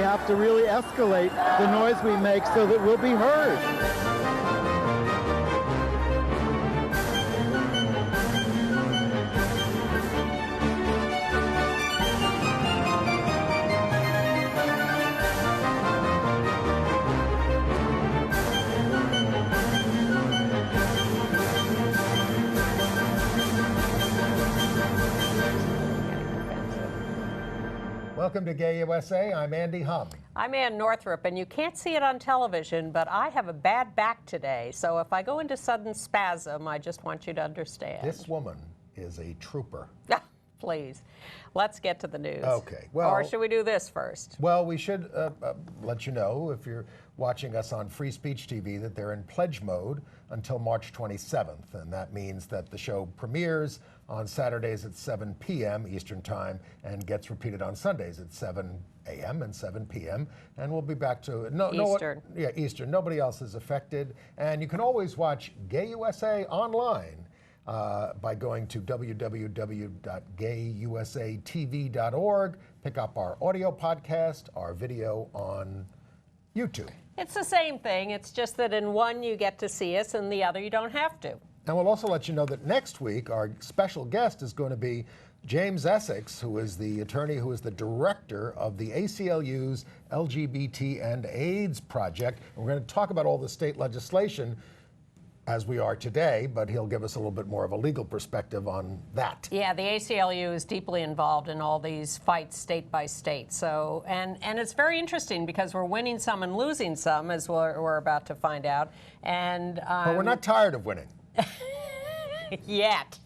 have to really escalate the noise we make so that we'll be heard. Welcome to Gay USA. I'm Andy Hum. I'm Ann Northrup, and you can't see it on television, but I have a bad back today. So if I go into sudden spasm, I just want you to understand. This woman is a trooper. Please, let's get to the news. Okay. Well, or should we do this first? Well, we should let you know, if you're watching us on Free Speech TV, that they're in pledge mode until March 27th. And that means that the show premieres on Saturdays at 7 p.m. Eastern Time and gets repeated on Sundays at 7 a.m. and 7 p.m. And we'll be back to Eastern. Eastern. Nobody else is affected. And you can always watch Gay USA online by going to www.gayusatv.org, pick up our audio podcast, our video on YouTube. It's the same thing. It's just that in one you get to see us, and the other you don't have to. And we'll also let you know that next week our special guest is going to be James Essex, who is the attorney who is the director of the ACLU's LGBT and AIDS project. And we're going to talk about all the state legislation as we are today, but he'll give us a little bit more of a legal perspective on that. Yeah, the ACLU is deeply involved in all these fights state by state. So, and it's very interesting because we're winning some and losing some, as we're about to find out. And but we're not tired of winning. Yet.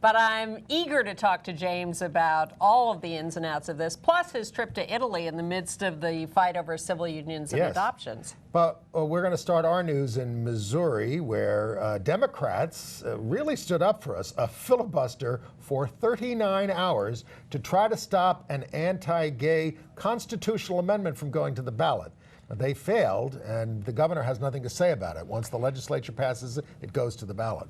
But I'm eager to talk to James about all of the ins and outs of this, plus his trip to Italy in the midst of the fight over civil unions and adoptions. But we're going to start our news in Missouri, where Democrats really stood up for us, a filibuster for 39 hours to try to stop an anti-gay constitutional amendment from going to the ballot. They failed, and the governor has nothing to say about it. Once the legislature passes it, it goes to the ballot.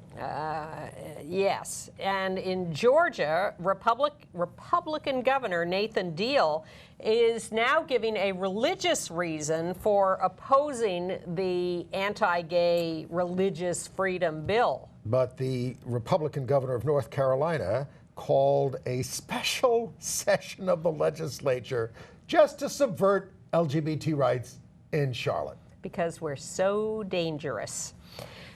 Yes, and in Georgia, Republican Governor Nathan Deal is now giving a religious reason for opposing the anti-gay religious freedom bill. But the Republican governor of North Carolina called a special session of the legislature just to subvert LGBT rights in Charlotte. Because we're so dangerous.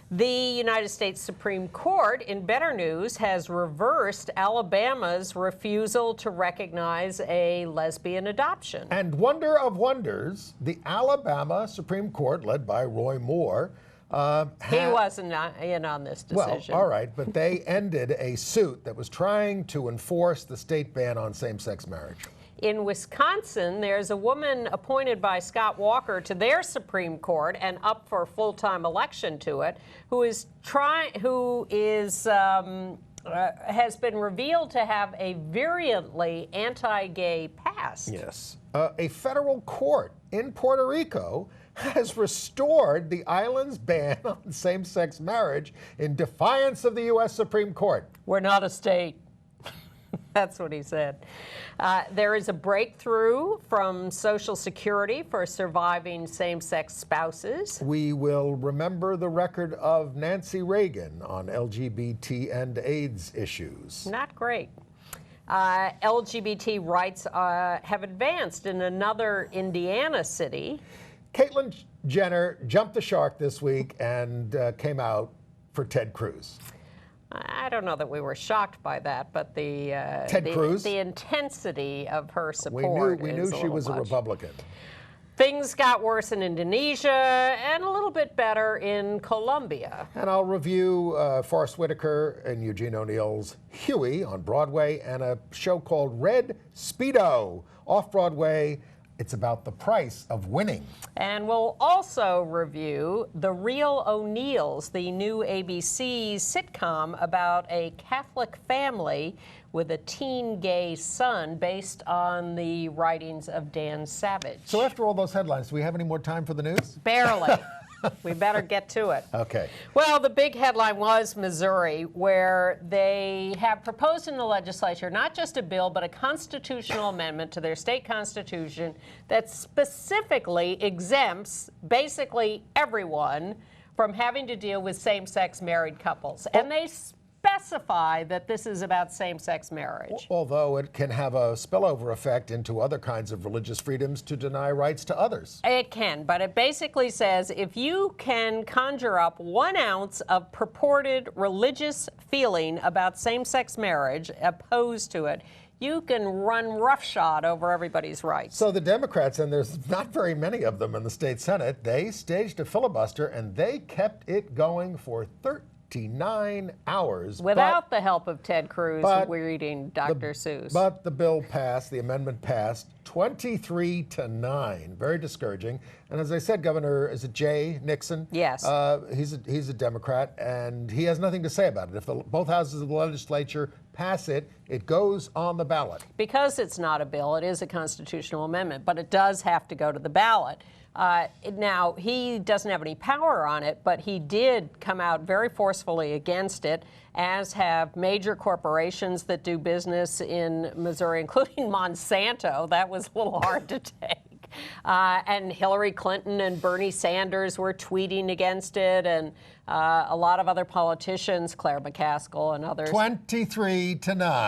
The United States Supreme Court, in better news, has reversed Alabama's refusal to recognize a lesbian adoption. And wonder of wonders, the Alabama Supreme Court, led by Roy Moore, he wasn't in on this decision. Well, all right, but they ended a suit that was trying to enforce the state ban on same-sex marriage. In Wisconsin, there's a woman appointed by Scott Walker to their Supreme Court and up for a full-time election to it, who has been revealed to have a virulently anti-gay past. Yes. A federal court in Puerto Rico has restored the island's ban on same-sex marriage in defiance of the U.S. Supreme Court. We're not a state. That's what he said. There is a breakthrough from Social Security for surviving same-sex spouses. We will remember the record of Nancy Reagan on LGBT and AIDS issues. Not great. LGBT rights have advanced in another Indiana city. Caitlyn Jenner jumped the shark this week and came out for Ted Cruz. I don't know that we were shocked by that, but the intensity of her support. We knew she was a Republican. Things got worse in Indonesia and a little bit better in Colombia. And I'll review Forrest Whitaker and Eugene O'Neill's Huey on Broadway and a show called Red Speedo off Broadway. It's about the price of winning. And we'll also review The Real O'Neills, the new ABC sitcom about a Catholic family with a teen gay son based on the writings of Dan Savage. So after all those headlines, do we have any more time for the news? Barely. We better get to it. Okay. Well, the big headline was Missouri, where they have proposed in the legislature not just a bill, but a constitutional amendment to their state constitution that specifically exempts basically everyone from having to deal with same-sex married couples. And they specify that this is about same-sex marriage. Although it can have a spillover effect into other kinds of religious freedoms to deny rights to others. It can, but it basically says if you can conjure up 1 ounce of purported religious feeling about same-sex marriage opposed to it, you can run roughshod over everybody's rights. So the Democrats, and there's not very many of them in the state Senate, they staged a filibuster and they kept it going for 39 hours. Without the help of Ted Cruz reading Dr. Seuss. But the bill passed, the amendment passed, 23-9. Very discouraging. And as I said, Governor, is it Jay Nixon? Yes. He's a Democrat, and he has nothing to say about it. If both houses of the legislature pass it, it goes on the ballot. Because it's not a bill, it is a constitutional amendment, but it does have to go to the ballot. Now, he doesn't have any power on it, but he did come out very forcefully against it, as have major corporations that do business in Missouri, including Monsanto. That was a little hard to take. And Hillary Clinton and Bernie Sanders were tweeting against it, and a lot of other politicians, Claire McCaskill and others. 23-9.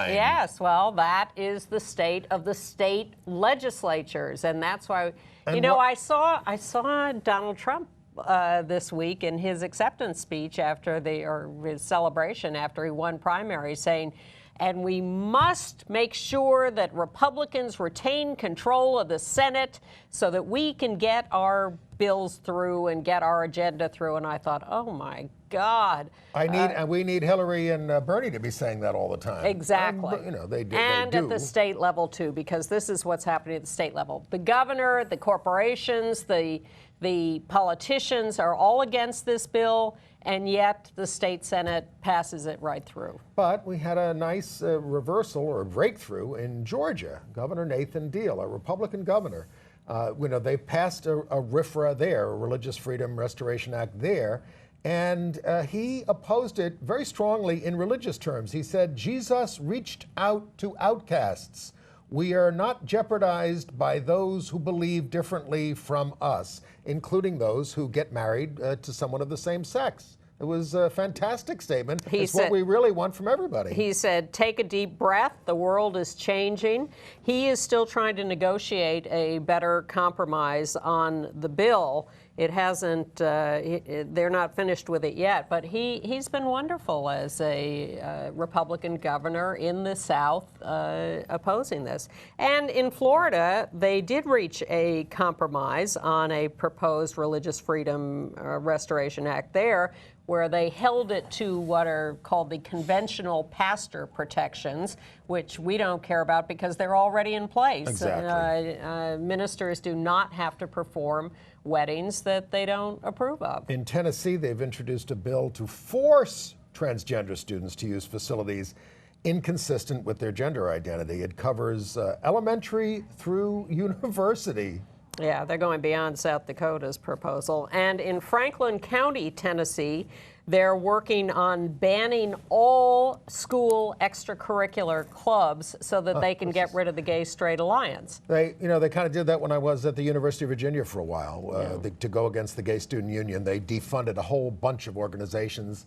Yes, well, that is the state of the state legislatures, and that's why, you know, I saw Donald Trump this week in his acceptance speech after his celebration after he won primary, saying, and we must make sure that Republicans retain control of the Senate so that we can get our bills through and get our agenda through. And I thought, oh my God. We need Hillary and Bernie to be saying that all the time. Exactly. You know, they do. And at the state level too, because this is what's happening at the state level. The governor, the corporations, the politicians are all against this bill, and yet the state Senate passes it right through. But we had a nice reversal or breakthrough in Georgia. Governor Nathan Deal, a Republican governor, they passed a RFRA there, a Religious Freedom Restoration Act there, and he opposed it very strongly in religious terms. He said, Jesus reached out to outcasts. We are not jeopardized by those who believe differently from us, including those who get married to someone of the same sex. It was a fantastic statement. It's what we really want from everybody. He said, take a deep breath. The world is changing. He is still trying to negotiate a better compromise on the bill. It hasn't, they're not finished with it yet, but he's been wonderful as a Republican governor in the South opposing this. And in Florida, they did reach a compromise on a proposed Religious Freedom Restoration Act there, where they held it to what are called the conventional pastor protections, which we don't care about because they're already in place. Exactly. Ministers do not have to perform weddings that they don't approve of. In Tennessee, they've introduced a bill to force transgender students to use facilities inconsistent with their gender identity. It covers elementary through university. Yeah, they're going beyond South Dakota's proposal. And in Franklin County, Tennessee, they're working on banning all school extracurricular clubs so that they can get rid of the gay-straight alliance. They kind of did that when I was at the University of Virginia for a while. To go against the Gay Student Union, they defunded a whole bunch of organizations.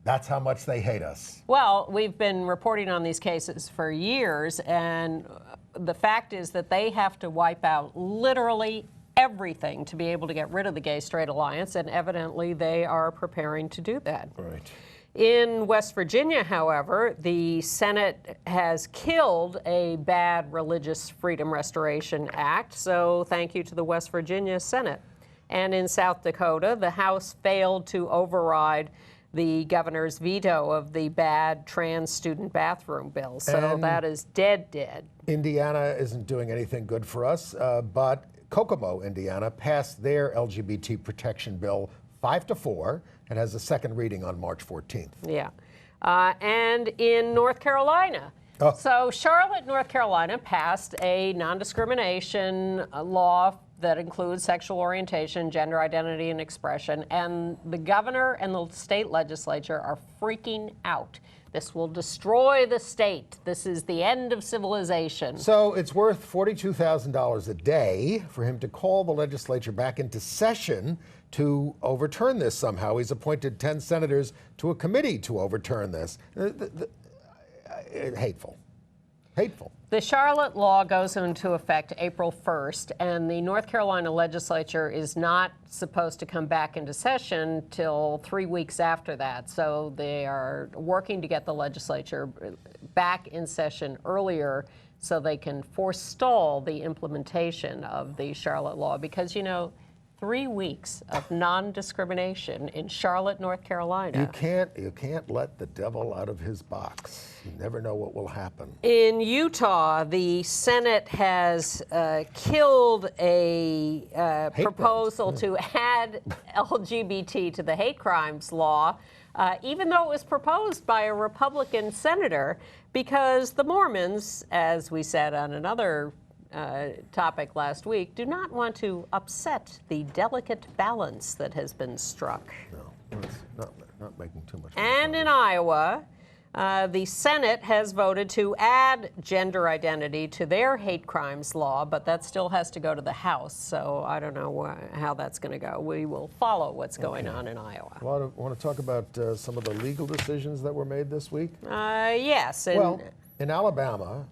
That's how much they hate us. Well, we've been reporting on these cases for years, and the fact is that they have to wipe out literally everything to be able to get rid of the gay-straight alliance, and evidently they are preparing to do that. Right. In West Virginia, however, the Senate has killed a bad Religious Freedom Restoration Act, so thank you to the West Virginia Senate. And in South Dakota, the House failed to override the governor's veto of the bad trans student bathroom bill. So that is dead. Indiana isn't doing anything good for us, but Kokomo, Indiana, passed their LGBT protection bill 5-4 and has a second reading on March 14th. Yeah. And in North Carolina. So Charlotte, North Carolina passed a non-discrimination law that includes sexual orientation, gender identity, and expression. And the governor and the state legislature are freaking out. This will destroy the state. This is the end of civilization. So it's worth $42,000 a day for him to call the legislature back into session to overturn this somehow. He's appointed 10 senators to a committee to overturn this. Hateful. Hateful. The Charlotte law goes into effect April 1st, and the North Carolina legislature is not supposed to come back into session till 3 weeks after that. So they are working to get the legislature back in session earlier so they can forestall the implementation of the Charlotte law. Because, you know, 3 weeks of non-discrimination in Charlotte, North Carolina. You can't let the devil out of his box. You never know what will happen. In Utah, the Senate has killed a proposal to add LGBT to the hate crimes law, even though it was proposed by a Republican senator, because the Mormons, as we said on another topic last week, do not want to upset the delicate balance that has been struck. No, it's not making too much. And in Iowa, the Senate has voted to add gender identity to their hate crimes law, but that still has to go to the House, so I don't know how that's going to go. We will follow what's going on in Iowa. Want to talk about some of the legal decisions that were made this week? Yes. Well, in Alabama,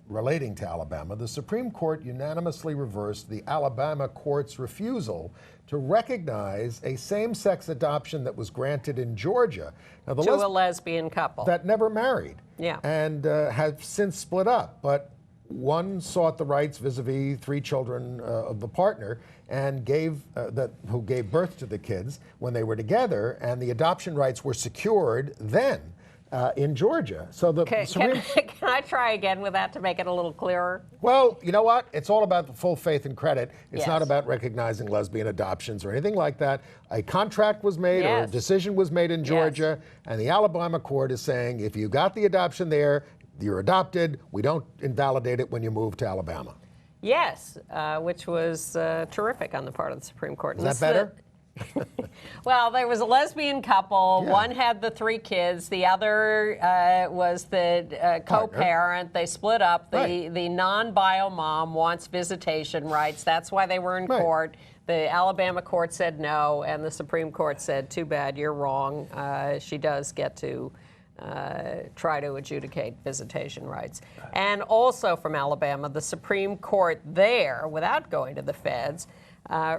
relating to Alabama, the Supreme Court unanimously reversed the Alabama court's refusal to recognize a same-sex adoption that was granted in Georgia. Now, to a lesbian couple. That never married. Yeah. And have since split up. But one sought the rights vis-a-vis 3 children of the partner and who gave birth to the kids when they were together, and the adoption rights were secured then. In Georgia. So the Can I try again with that to make it a little clearer? Well, you know what? It's all about the full faith and credit. It's Yes. not about recognizing lesbian adoptions or anything like that. A contract was made or a Yes. decision was made in Georgia, and the Alabama court is saying if you got the adoption there, you're adopted. We don't invalidate it when you move to Alabama. Yes, which was terrific on the part of the Supreme Court. Is that better? Well, there was a lesbian couple. Yeah. One had the 3 kids. The other was the co-parent. They split up. The non-bio mom wants visitation rights. That's why they were in court. The Alabama court said no, and the Supreme Court said, too bad, you're wrong. She does get to try to adjudicate visitation rights. And also from Alabama, the Supreme Court there, without going to the feds,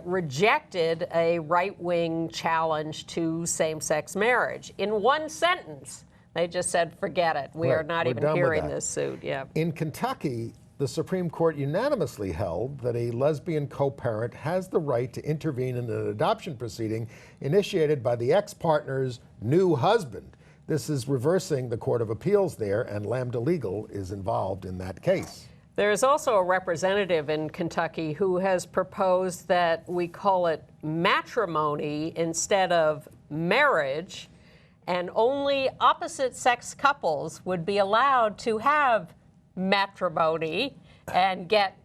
rejected a right-wing challenge to same-sex marriage. In one sentence, they just said, forget it. We're not even hearing this suit. Yeah. In Kentucky, the Supreme Court unanimously held that a lesbian co-parent has the right to intervene in an adoption proceeding initiated by the ex-partner's new husband. This is reversing the Court of Appeals there, and Lambda Legal is involved in that case. There's also a representative in Kentucky who has proposed that we call it matrimony instead of marriage, and only opposite-sex couples would be allowed to have matrimony and get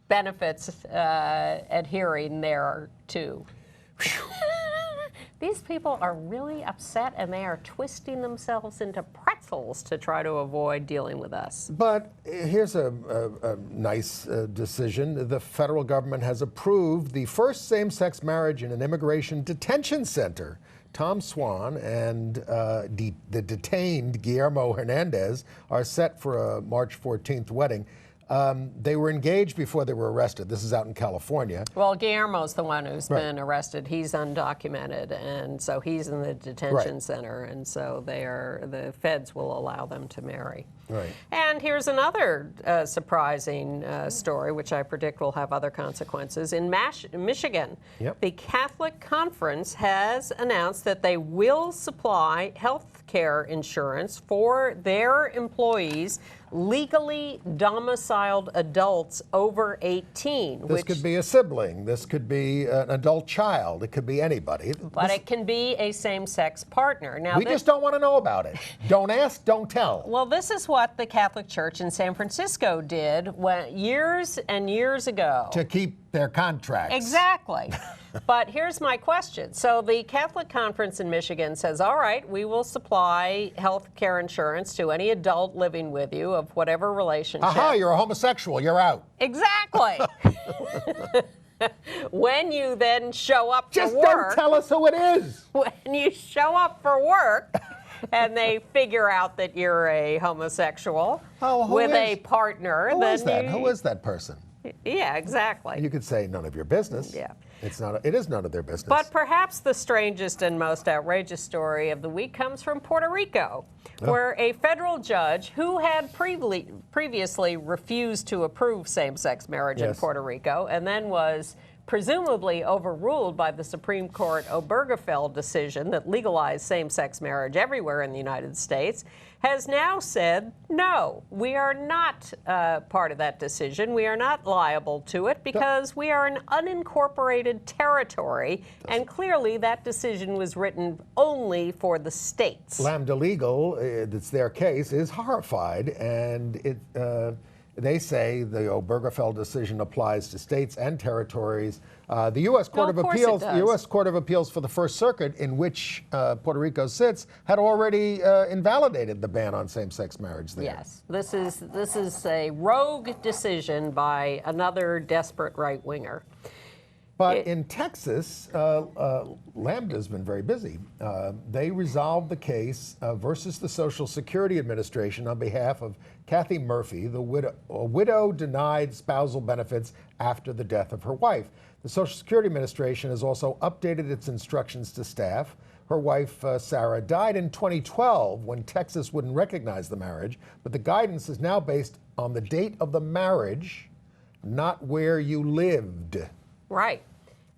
benefits adhering thereto. These people are really upset, and they are twisting themselves into pretzels to try to avoid dealing with us. But here's a nice decision. The federal government has approved the first same-sex marriage in an immigration detention center. Tom Swan and the detained Guillermo Hernandez are set for a March 14th wedding. They were engaged before they were arrested. This is out in California. Well, Guillermo's the one who's been arrested. He's undocumented, and so he's in the detention center, and so the feds will allow them to marry. Right. And here's another surprising story, which I predict will have other consequences. In Michigan, the Catholic Conference has announced that they will supply health care insurance for their employees, legally domiciled adults over 18. This could be a sibling. This could be an adult child. It could be anybody. But it can be a same-sex partner. Now, we just don't want to know about it. Don't ask, don't tell. Well, this is what the Catholic Church in San Francisco did years and years ago. To keep their contracts. Exactly. But here's my question. So the Catholic Conference in Michigan says, all right, we will supply health care insurance to any adult living with you of whatever relationship. Aha, you're a homosexual, you're out. Exactly. When you then show up Just for work. don't tell us who it is. When you show up for work and they figure out that you're a homosexual with a partner, Who then is that? Who is that person? Yeah, exactly. You could say none of your business. Yeah. It is none of their business. But perhaps the strangest and most outrageous story of the week comes from Puerto Rico, where a federal judge who had previously refused to approve same-sex marriage in Puerto Rico and then was presumably overruled by the Supreme Court Obergefell decision that legalized same-sex marriage everywhere in the United States, has now said, no, we are not part of that decision. We are not liable to it because we are an unincorporated territory, and clearly that decision was written only for the states. Lambda Legal, it's their case, is horrified, and they say the Obergefell decision applies to states and territories. The U.S. Court of Appeals, the U.S. Court of Appeals for the First Circuit, in which Puerto Rico sits, had already invalidated the ban on same-sex marriage there. Yes, this is a rogue decision by another desperate right-winger. But in Texas, Lambda's been very busy. They resolved the case versus the Social Security Administration on behalf of Kathy Murphy, a widow denied spousal benefits after the death of her wife. The Social Security Administration has also updated its instructions to staff. Her wife, Sarah, died in 2012 when Texas wouldn't recognize the marriage, but the guidance is now based on the date of the marriage, not where you lived. Right.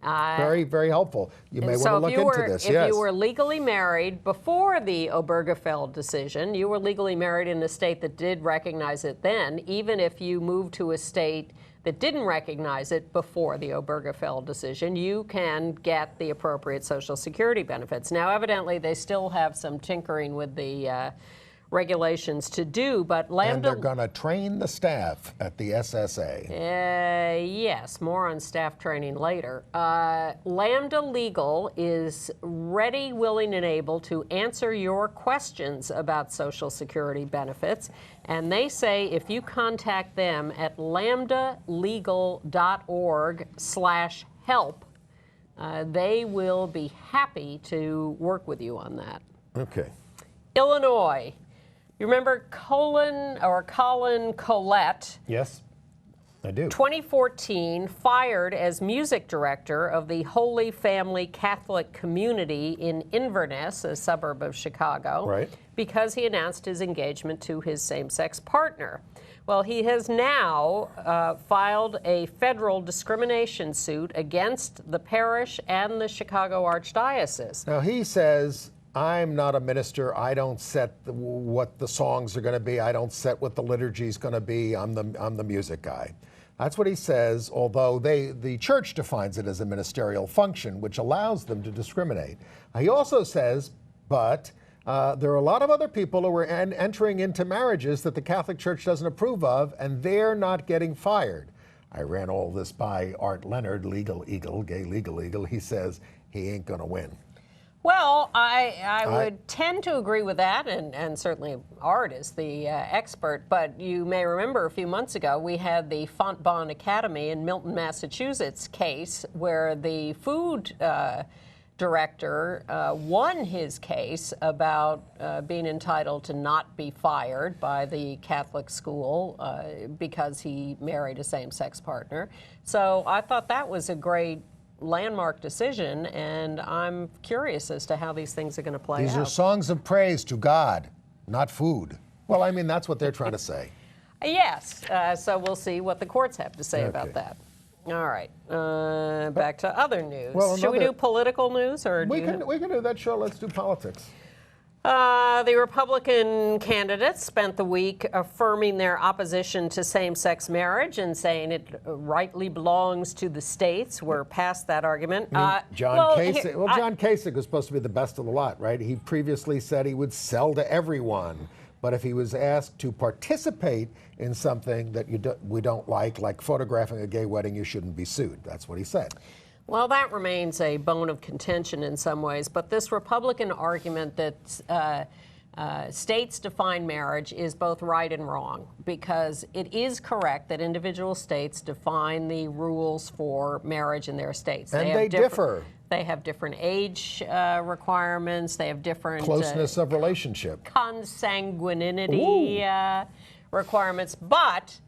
Very, very helpful. You may want to look into this. If you were legally married before the Obergefell decision, you were legally married in a state that did recognize it then, even if you moved to a state that didn't recognize it before the Obergefell decision, you can get the appropriate Social Security benefits. Now, evidently, they still have some tinkering with the regulations to do, but Lambda... And they're going to train the staff at the SSA. Yes, more on staff training later. Lambda Legal is ready, willing, and able to answer your questions about Social Security benefits. And they say if you contact them at lambdalegal.org/help, they will be happy to work with you on that. Okay. Illinois. You remember Colin Collette? Yes, I do. 2014, fired as music director of the Holy Family Catholic Community in Inverness, a suburb of Chicago, right, because he announced his engagement to his same-sex partner. Well, he has now filed a federal discrimination suit against the parish and the Chicago Archdiocese. Now, he says, I'm not a minister. I don't set what the songs are going to be. I don't set what the liturgy is going to be. I'm the music guy. That's what he says, although the church defines it as a ministerial function, which allows them to discriminate. He also says, but there are a lot of other people who are entering into marriages that the Catholic Church doesn't approve of, and they're not getting fired. I ran all this by Art Leonard, Legal Eagle, Gay Legal Eagle. He says he ain't going to win. Well, I would tend to agree with that, and certainly Art is the expert, but you may remember a few months ago we had the Fontbonne Academy in Milton, Massachusetts case where the food director won his case about being entitled to not be fired by the Catholic school because he married a same-sex partner. So I thought that was a great landmark decision, and I'm curious as to how these things are going to play out. These are songs of praise to God, not food. Well, I mean, that's what they're trying to say. Yes, so we'll see what the courts have to say about that. All right, back to other news. Well, should we do political news, or we can do that. Sure, let's do politics. The Republican candidates spent the week affirming their opposition to same-sex marriage and saying it rightly belongs to the states. We're past that argument. John Kasich was supposed to be the best of the lot, right? He previously said he would sell to everyone. But if he was asked to participate in something that we don't like photographing a gay wedding, you shouldn't be sued. That's what he said. Well, that remains a bone of contention in some ways, but this Republican argument that states define marriage is both right and wrong, because it is correct that individual states define the rules for marriage in their states. And they differ. They have different age requirements. They have different closeness of relationship, consanguinity requirements. But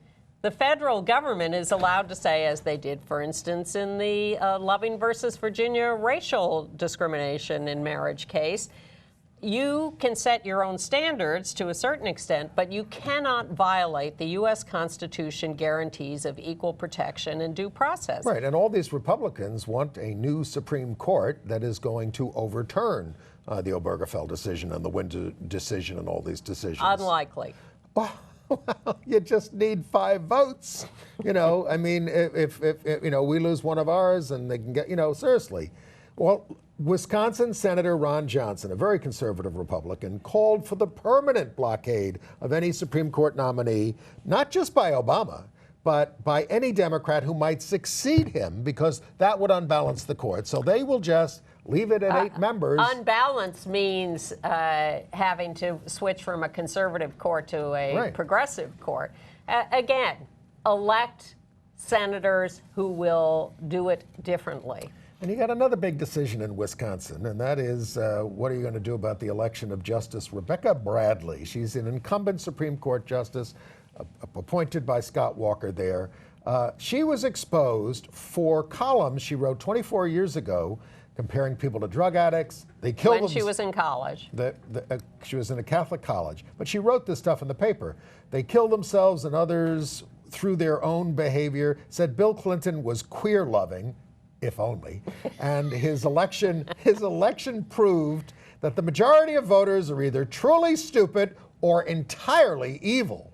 the federal government is allowed to say, as they did, for instance, in the Loving versus Virginia racial discrimination in marriage case, you can set your own standards to a certain extent, but you cannot violate the U.S. Constitution guarantees of equal protection and due process. Right, and all these Republicans want a new Supreme Court that is going to overturn the Obergefell decision and the Windsor decision and all these decisions. Unlikely. Well, you just need 5 votes. You know, I mean, if you know, we lose one of ours and they can get, you know, seriously. Well, Wisconsin Senator Ron Johnson, a very conservative Republican, called for the permanent blockade of any Supreme Court nominee, not just by Obama, but by any Democrat who might succeed him, because that would unbalance the court. So they will just leave it at 8 members. Unbalance means having to switch from a conservative court to a progressive court. Again, elect senators who will do it differently. And you got another big decision in Wisconsin, and that is what are you going to do about the election of Justice Rebecca Bradley? She's an incumbent Supreme Court justice appointed by Scott Walker there. She was exposed for columns she wrote 24 years ago comparing people to drug addicts. They killed them. When she was in college. She was in a Catholic college, but she wrote this stuff in the paper. They kill themselves and others through their own behavior, said Bill Clinton was queer-loving, if only, and his election proved that the majority of voters are either truly stupid or entirely evil.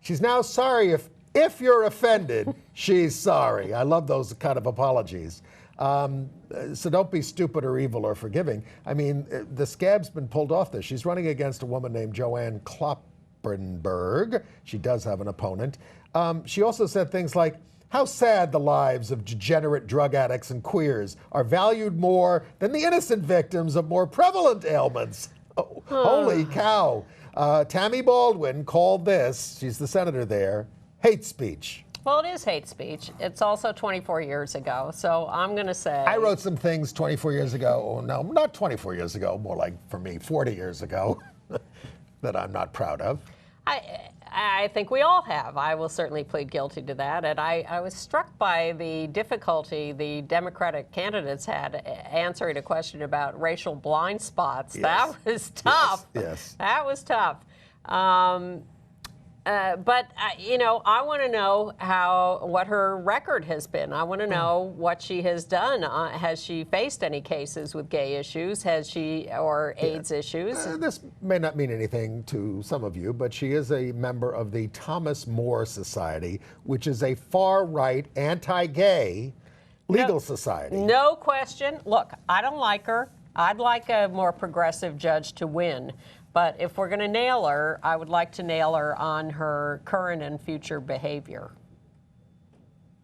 She's now sorry if you're offended, she's sorry. I love those kind of apologies. So don't be stupid or evil or forgiving. I mean, the scab's been pulled off this. She's running against a woman named Joanne Kloppenberg. She does have an opponent. She also said things like, how sad the lives of degenerate drug addicts and queers are valued more than the innocent victims of more prevalent ailments. Oh, holy cow. Tammy Baldwin called this, she's the senator there, hate speech. Well, it is hate speech. It's also 24 years ago, so I'm going to say... I wrote some things 24 years ago, oh, no, not 24 years ago, more like, for me, 40 years ago, that I'm not proud of. I think we all have. I will certainly plead guilty to that. And I was struck by the difficulty the Democratic candidates had answering a question about racial blind spots. Yes. That was tough. Yes. That was tough. But you know, I want to know what her record has been. I want to know what she has done. Has she faced any cases with gay issues? Has she, or AIDS issues? This may not mean anything to some of you, but she is a member of the Thomas More Society, which is a far-right, anti-gay legal society. No question. Look, I don't like her. I'd like a more progressive judge to win. But if we're going to nail her, I would like to nail her on her current and future behavior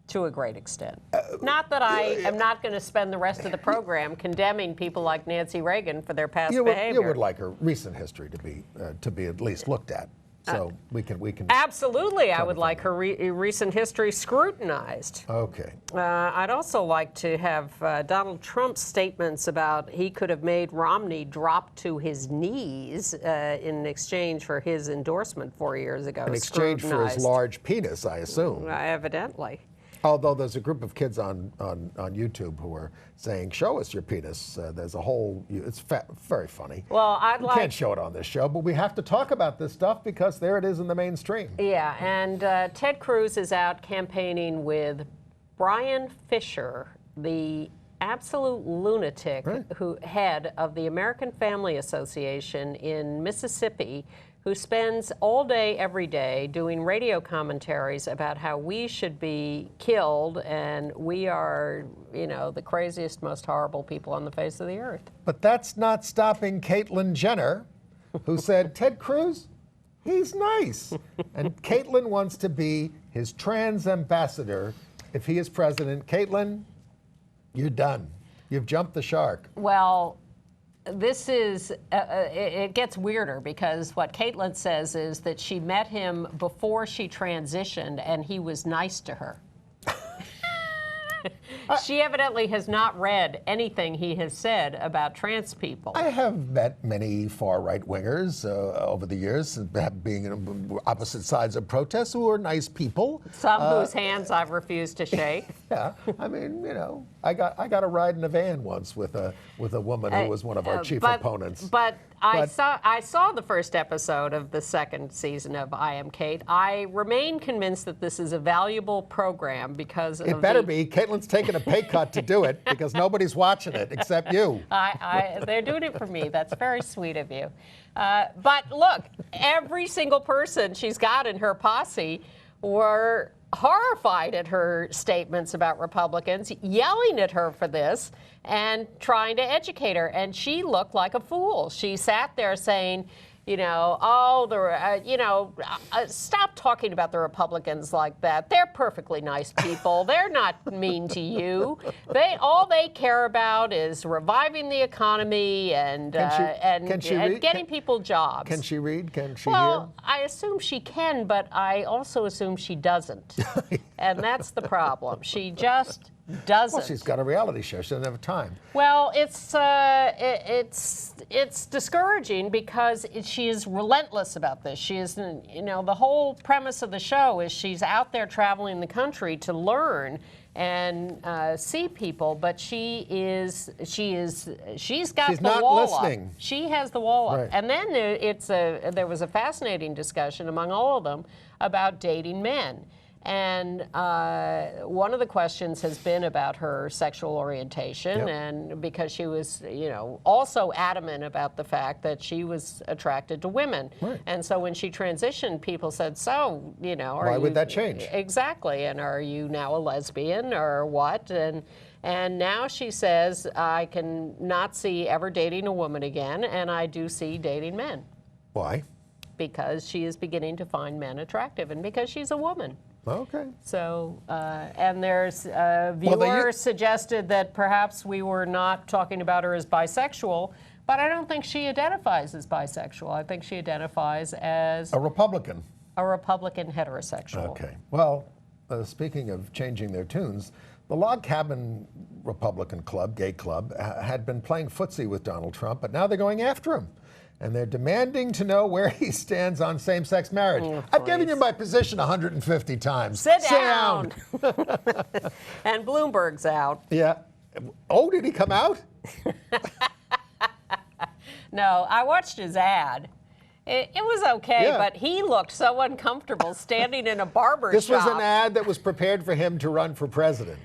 to a great extent. Not that I am not going to spend the rest of the program condemning people like Nancy Reagan for their past behavior. You would like her recent history to be at least looked at. So we can. Absolutely, I would like her recent history scrutinized. Okay. I'd also like to have Donald Trump's statements about he could have made Romney drop to his knees in exchange for his endorsement 4 years ago. In exchange for his large penis, I assume. Evidently. Although there's a group of kids on YouTube who are saying, show us your penis. There's a whole, it's very funny. Well, We can't show it on this show, but we have to talk about this stuff because there it is in the mainstream. Yeah, and Ted Cruz is out campaigning with Brian Fisher, the absolute lunatic head of the American Family Association in Mississippi, who spends all day, every day, doing radio commentaries about how we should be killed and we are, you know, the craziest, most horrible people on the face of the earth. But that's not stopping Caitlyn Jenner, who said, Ted Cruz, He's nice. And Caitlin wants to be his trans ambassador if he is president. Caitlin, you're done. You've jumped the shark. Well, this is, it gets weirder because what Caitlin says is that she met him before she transitioned and he was nice to her. She evidently has not read anything he has said about trans people. I have met many far-right wingers over the years, being on opposite sides of protests, who are nice people. Some whose hands I've refused to shake. Yeah, I mean, you know, I got a ride in a van once with a woman who was one of our chief opponents. But I saw the first episode of the second season of I Am Kate. I remain convinced that this is a valuable program because it better be. Caitlin's taking a pay cut to do it because nobody's watching it except you. They're doing it for me. That's very sweet of you. But look, every single person she's got in her posse were horrified at her statements about Republicans, yelling at her for this and trying to educate her. And she looked like a fool. She sat there saying, you know, stop talking about the Republicans like that. They're perfectly nice people. They're not mean to you. All they care about is reviving the economy and getting people jobs. Can she read? Can she Well, I assume she can, but I also assume she doesn't. And that's the problem. She just doesn't. Well, she's got a reality show. She doesn't have time. Well, it's discouraging because she is relentless about this. She is, you know, the whole premise of the show is she's out there traveling the country to learn and see people, but she's got She's the not wall listening. up. She has the wall Right. up. And then there was a fascinating discussion among all of them about dating men. And one of the questions has been about her sexual orientation, Yep. and because she was, you know, also adamant about the fact that she was attracted to women. Right. And so when she transitioned, people said, so, you know, Why would that change? Exactly. And are you now a lesbian or what? And now she says, I can not see ever dating a woman again, and I do see dating men. Why? Because she is beginning to find men attractive, and because she's a woman. Okay. So, and there's a viewer suggested that perhaps we were not talking about her as bisexual, but I don't think she identifies as bisexual. I think she identifies as A Republican. a Republican heterosexual. Okay. Well, speaking of changing their tunes, the Log Cabin Republican Club, gay club, had been playing footsie with Donald Trump, but now they're going after him. And they're demanding to know where he stands on same-sex marriage. I've given you my position 150 times. Sit down. And Bloomberg's out. Yeah. Oh, did he come out? No, I watched his ad. It was okay, Yeah. but he looked so uncomfortable standing in a barber This shop. was an ad that was prepared for him to run for president.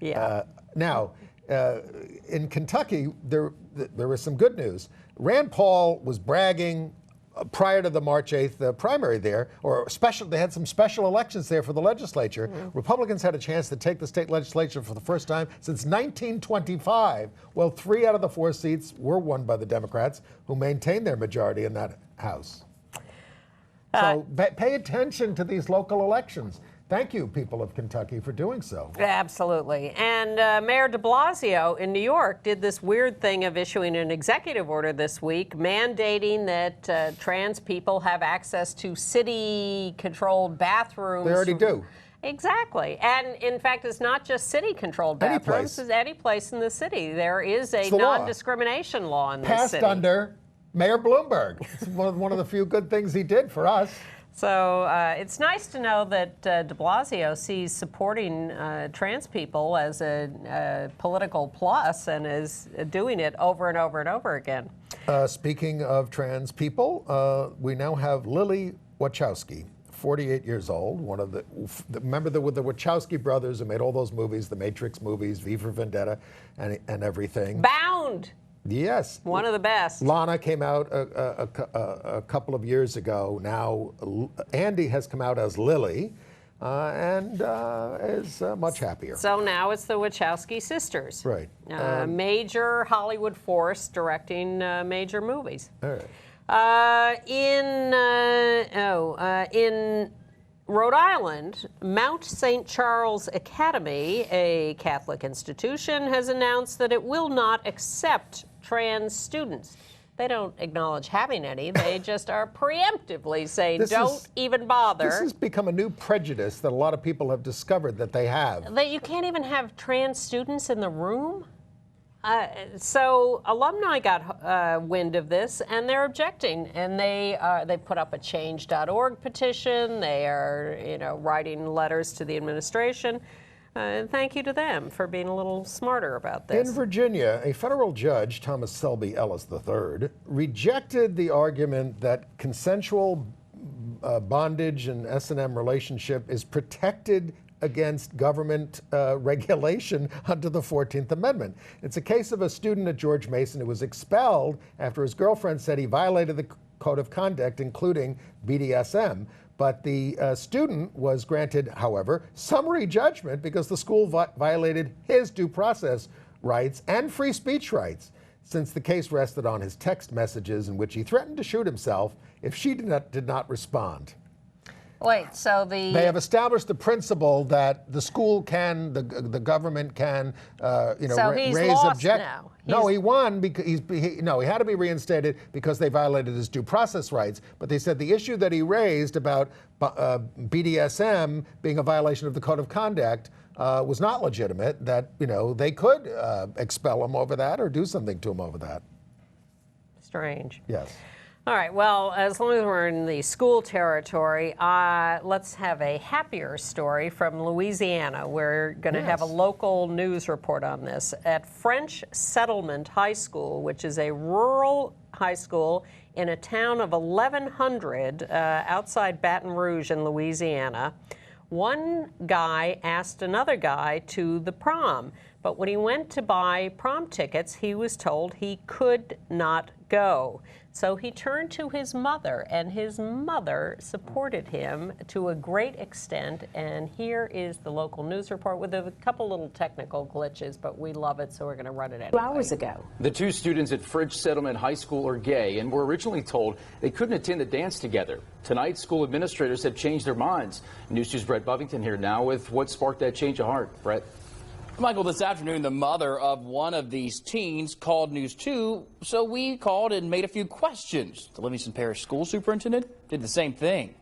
Yeah. Now, in Kentucky, there was some good news. Rand Paul was bragging prior to the March 8th primary there, they had some special elections there for the legislature. Mm-hmm. Republicans had a chance to take the state legislature for the first time since 1925. Well, 3 out of the 4 seats were won by the Democrats, who maintained their majority in that House. So pay attention to these local elections. Thank you, people of Kentucky, for doing so. Absolutely. And Mayor de Blasio in New York did this weird thing of issuing an executive order this week mandating that trans people have access to city-controlled bathrooms. They already do. Exactly. And in fact, it's not just city-controlled bathrooms. It's any place in the city. There is a non-discrimination law in this city. Passed under Mayor Bloomberg. It's one of the few good things he did for us. So it's nice to know that de Blasio sees supporting trans people as a political plus and is doing it over and over and over again. Speaking of trans people, we now have Lily Wachowski, 48 years old, one of remember the Wachowski brothers who made all those movies, the Matrix movies, V for Vendetta, and everything. Bound! Yes. One of the best. Lana came out a couple of years ago. Now Andy has come out as Lily and is much happier. So now it's the Wachowski sisters. Right. Major Hollywood force directing major movies. All right. In Rhode Island, Mount St. Charles Academy, a Catholic institution, has announced that it will not accept trans students. They don't acknowledge having any. They just are preemptively saying, don't even bother. This has become a new prejudice that a lot of people have discovered that they have. That you can't even have trans students in the room? So alumni got wind of this, and they're objecting. And they put up a change.org petition. They are, writing letters to the administration. And thank you to them for being a little smarter about this. In Virginia, a federal judge, Thomas Selby Ellis III, rejected the argument that consensual bondage and S&M relationship is protected against government regulation under the 14th Amendment. It's a case of a student at George Mason who was expelled after his girlfriend said he violated the code of conduct, including BDSM. But the student was granted, however, summary judgment because the school violated his due process rights and free speech rights, since the case rested on his text messages in which he threatened to shoot himself if she did not respond. Wait, so they have established the principle that the school can, the government can, so he's raise lost objection. now. No, he won because he had to be reinstated because they violated his due process rights. But they said the issue that he raised about BDSM being a violation of the code of conduct was not legitimate. That they could expel him over that or do something to him over that. Strange. Yes. All right, well, as long as we're in the school territory, let's have a happier story from Louisiana. We're going to have a local news report on this. At French Settlement High School, which is a rural high school in a town of 1,100 outside Baton Rouge in Louisiana, one guy asked another guy to the prom. But when he went to buy prom tickets, he was told he could not go. So he turned to his mother, and his mother supported him to a great extent. And here is the local news report with a couple little technical glitches, but we love it, so we're going to run it anyway. 2 hours ago. The two students at French Settlement High School are gay and were originally told they couldn't attend the dance together. Tonight, school administrators have changed their minds. News 2's Brett Buffington here now with what sparked that change of heart. Brett. Michael, this afternoon, the mother of one of these teens called News 2, so we called and made a few questions. The Livingston Parish School Superintendent did the same thing.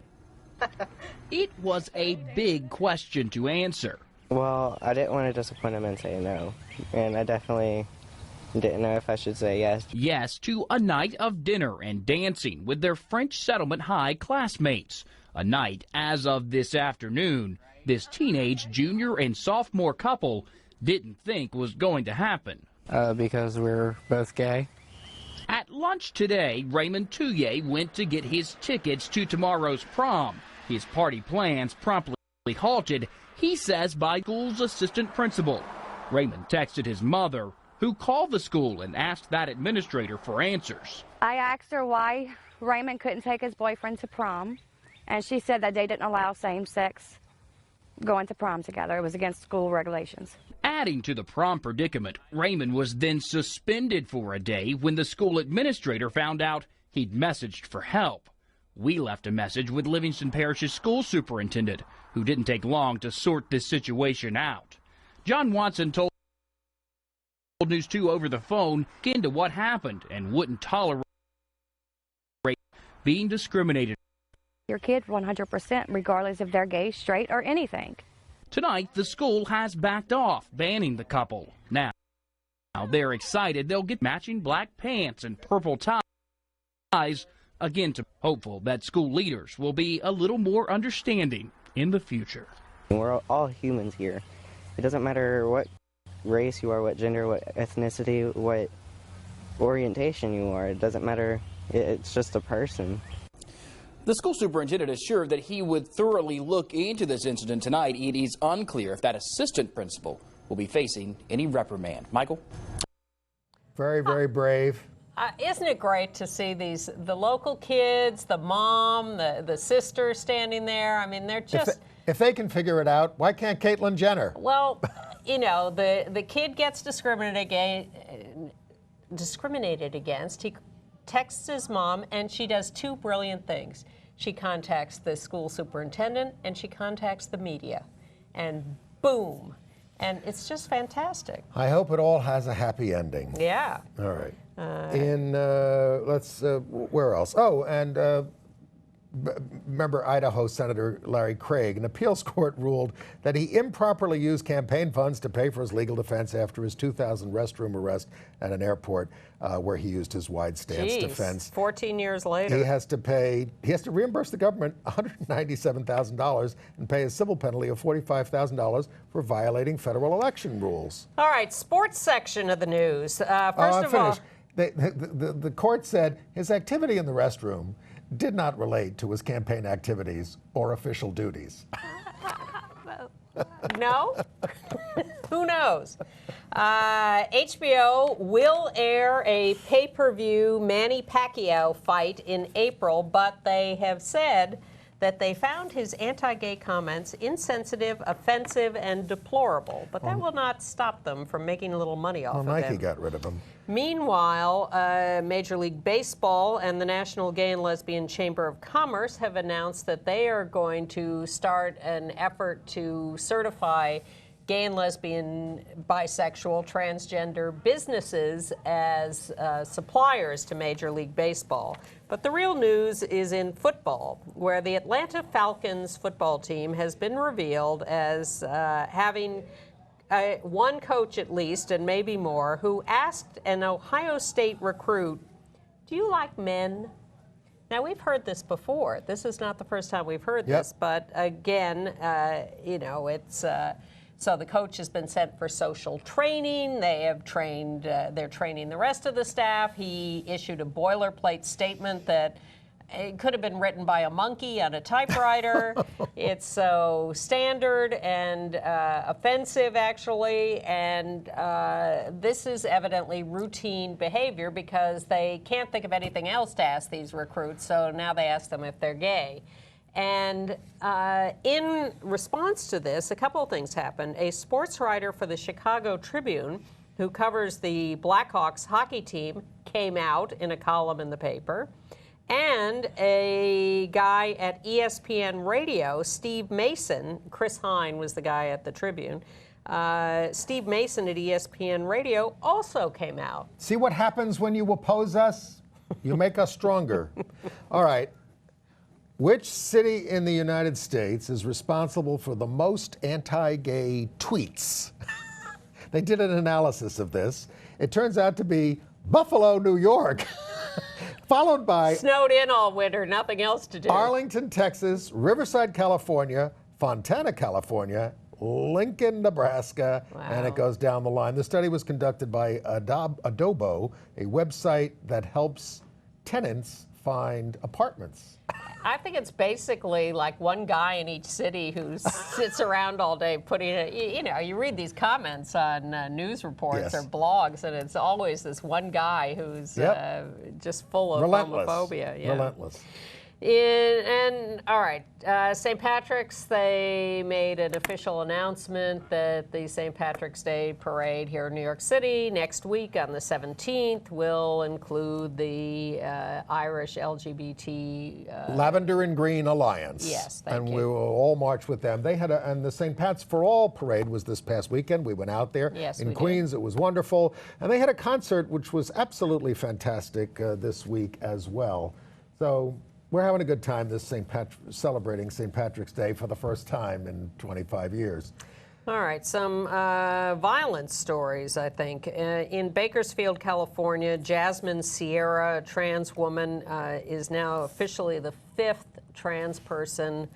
It was a big question to answer. Well, I didn't want to disappoint him and say no, and I definitely didn't know if I should say yes. Yes to a night of dinner and dancing with their French Settlement High classmates. A night, as of this afternoon, this teenage junior and sophomore couple didn't think was going to happen. Because we're both gay. At lunch today, Raymond Touye went to get his tickets to tomorrow's prom. His party plans promptly halted, he says, by school's assistant principal. Raymond texted his mother, who called the school and asked that administrator for answers. I asked her why Raymond couldn't take his boyfriend to prom, and she said that they didn't allow same-sex going to prom together. It was against school regulations. Adding to the prom predicament, Raymond was then suspended for a day when the school administrator found out he'd messaged for help. We left a message with Livingston Parish's school superintendent, who didn't take long to sort this situation out. John Watson told News 2 over the phone into what happened and wouldn't tolerate being discriminated. Your kid 100%, regardless if they're gay, straight, or anything. Tonight, the school has backed off, banning the couple. Now they're excited they'll get matching black pants and purple ties, again to hopeful that school leaders will be a little more understanding in the future. We're all humans here. It doesn't matter what race you are, what gender, what ethnicity, what orientation you are. It doesn't matter. It's just a person. The school superintendent assured that he would thoroughly look into this incident tonight. It is unclear if that assistant principal will be facing any reprimand. Michael? Very, very brave. Isn't it great to see the local kids, the mom, the sister standing there? I mean, they're just... If they can figure it out, why can't Caitlyn Jenner? Well, the kid gets discriminated against. He texts his mom, and she does two brilliant things. She contacts the school superintendent, and she contacts the media. And boom. And it's just fantastic. I hope it all has a happy ending. Yeah. All right. Where else? Oh, and remember Idaho Senator Larry Craig, an appeals court ruled that he improperly used campaign funds to pay for his legal defense after his 2000 restroom arrest at an airport where he used his wide stance defense. 14 years later. He has to reimburse the government $197,000 and pay a civil penalty of $45,000 for violating federal election rules. All right, sports section of the news. I'm finished. The court said his activity in the restroom did not relate to his campaign activities or official duties. No? Who knows? HBO will air a pay-per-view Manny Pacquiao fight in April, but they have said that they found his anti-gay comments insensitive, offensive, and deplorable. But that will not stop them from making a little money off of him. Nike got rid of him. Meanwhile, Major League Baseball and the National Gay and Lesbian Chamber of Commerce have announced that they are going to start an effort to certify gay and lesbian, bisexual, transgender businesses as suppliers to Major League Baseball. But the real news is in football, where the Atlanta Falcons football team has been revealed as having one coach at least, and maybe more, who asked an Ohio State recruit, "Do you like men?" Now, we've heard this before. This is not the first time we've heard this, but again, it's... So the coach has been sent for social training. They have trained, they're training the rest of the staff. He issued a boilerplate statement that it could have been written by a monkey on a typewriter. It's so standard and offensive, actually. And this is evidently routine behavior because they can't think of anything else to ask these recruits. So now they ask them if they're gay. And in response to this, a couple of things happened. A sports writer for the Chicago Tribune, who covers the Blackhawks hockey team, came out in a column in the paper. And a guy at ESPN Radio, Steve Mason, Chris Hine was the guy at the Tribune, Steve Mason at ESPN Radio also came out. See what happens when you oppose us? You make us stronger. All right. Which city in the United States is responsible for the most anti-gay tweets? They did an analysis of this. It turns out to be Buffalo, New York, followed by... Snowed in all winter, nothing else to do. Arlington, Texas, Riverside, California, Fontana, California, Lincoln, Nebraska, and it goes down the line. The study was conducted by Adobo, a website that helps tenants find apartments. I think it's basically like one guy in each city who sits around all day putting it, you read these comments on news reports or blogs, and it's always this one guy who's just full of homophobia. Yeah. Relentless. All right, St. Patrick's, they made an official announcement that the St. Patrick's Day parade here in New York City next week on the 17th will include the Irish LGBT... Lavender and Green Alliance. Yes, thank you. We will all march with them. They had and the St. Pat's for All parade was this past weekend. We went out there in Queens. It was wonderful. And they had a concert which was absolutely fantastic this week as well. So... we're having a good time celebrating St. Patrick's Day for the first time in 25 years. All right, some violence stories, I think. In Bakersfield, California, Jasmine Sierra, a trans woman, is now officially the 5th trans person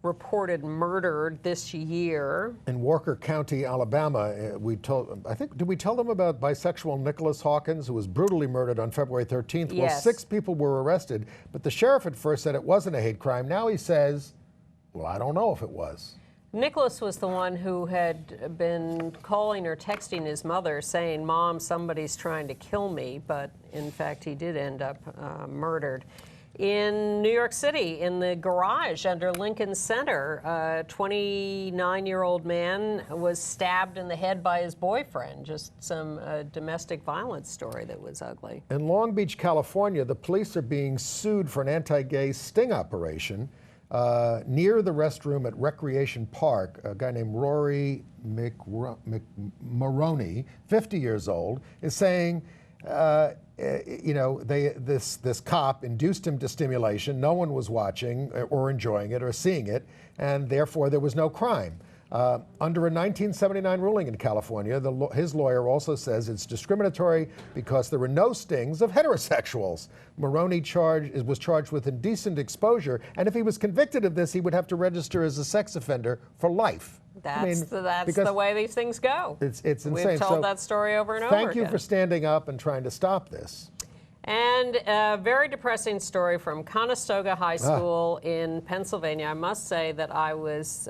reported murdered this year. In Walker County, Alabama, did we tell them about bisexual Nicholas Hawkins, who was brutally murdered on February 13th? Yes. Well, 6 people were arrested, but the sheriff at first said it wasn't a hate crime. Now he says, well, I don't know if it was. Nicholas was the one who had been calling or texting his mother saying, "Mom, somebody's trying to kill me," but in fact he did end up murdered. In New York City, in the garage under Lincoln Center, a 29-year-old man was stabbed in the head by his boyfriend. Just some domestic violence story that was ugly. In Long Beach, California, the police are being sued for an anti-gay sting operation near the restroom at Recreation Park. A guy named Rory McMaroney, 50 years old, is saying, this cop induced him to stimulation. No one was watching or enjoying it or seeing it, and therefore there was no crime. Under a 1979 ruling in California, his lawyer also says it's discriminatory because there were no stings of heterosexuals. Maroney was charged with indecent exposure, and if he was convicted of this, he would have to register as a sex offender for life. That's the way these things go. It's insane. We've told that story over and over again. Thank you for standing up and trying to stop this. And a very depressing story from Conestoga High School in Pennsylvania. I must say that I was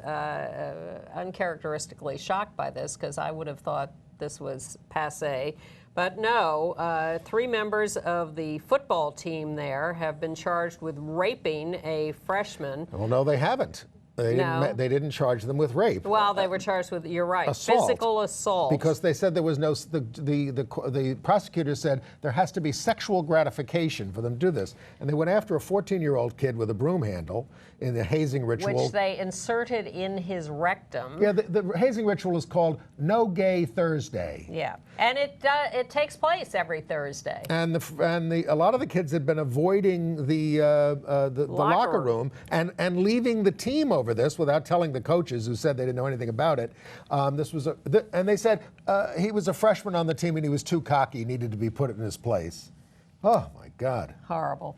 uncharacteristically shocked by this because I would have thought this was passé. But no, 3 members of the football team there have been charged with raping a freshman. Well, no, they haven't. They didn't charge them with rape. Well, they were charged with, you're right, assault. Physical assault. Because they said there was no, the prosecutor said there has to be sexual gratification for them to do this. And they went after a 14-year-old kid with a broom handle in the hazing ritual. Which they inserted in his rectum. Yeah, the hazing ritual is called No Gay Thursday. Yeah, and it takes place every Thursday. And a lot of the kids had been avoiding the locker room and leaving the team over this without telling the coaches who said they didn't know anything about it. And they said he was a freshman on the team and he was too cocky, he needed to be put in his place. Oh my God. Horrible.